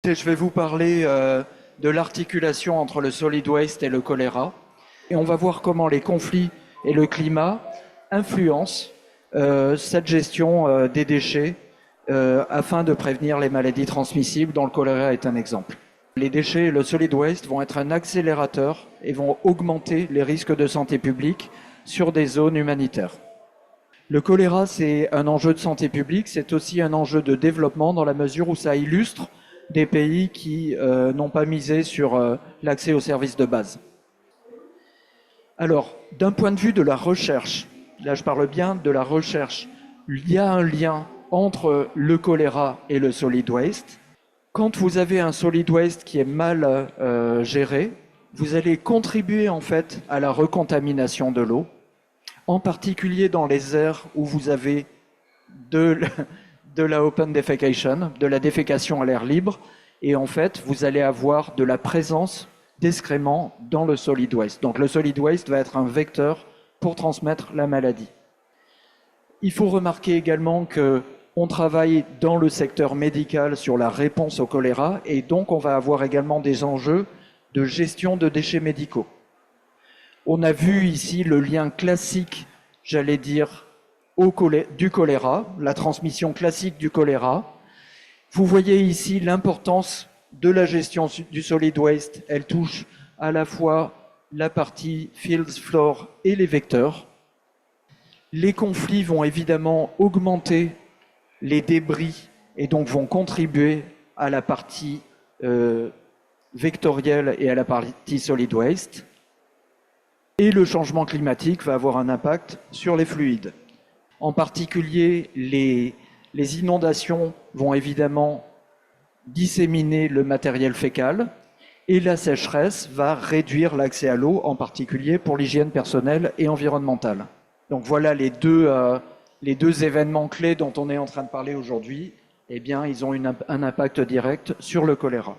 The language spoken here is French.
Et je vais vous parler de l'articulation entre le solid waste et le choléra. Et on va voir comment les conflits et le climat influencent cette gestion des déchets afin de prévenir les maladies transmissibles, dont le choléra est un exemple. Les déchets et le solid waste vont être un accélérateur et vont augmenter les risques de santé publique sur des zones humanitaires. Le choléra, c'est un enjeu de santé publique, c'est aussi un enjeu de développement dans la mesure où ça illustre des pays qui n'ont pas misé sur l'accès aux services de base. Alors, d'un point de vue de la recherche, là je parle bien de la recherche, il y a un lien entre le choléra et le solid waste. Quand vous avez un solid waste qui est mal géré, vous allez contribuer en fait à la recontamination de l'eau, en particulier dans les aires où vous avez de la open defecation, de la défécation à l'air libre, et en fait, vous allez avoir de la présence d'excréments dans le solid waste. Donc le solid waste va être un vecteur pour transmettre la maladie. Il faut remarquer également qu'on travaille dans le secteur médical sur la réponse au choléra, et donc on va avoir également des enjeux de gestion de déchets médicaux. On a vu ici le lien classique, j'allais dire, du choléra, la transmission classique du choléra. Vous voyez ici l'importance de la gestion du solid waste. Elle touche à la fois la partie fields, floor et les vecteurs. Les conflits vont évidemment augmenter les débris et donc vont contribuer à la partie vectorielle et à la partie solid waste. Et le changement climatique va avoir un impact sur les fluides. En particulier, les inondations vont évidemment disséminer le matériel fécal et la sécheresse va réduire l'accès à l'eau, en particulier pour l'hygiène personnelle et environnementale. Donc voilà les deux événements clés dont on est en train de parler aujourd'hui. Eh bien, ils ont un impact direct sur le choléra.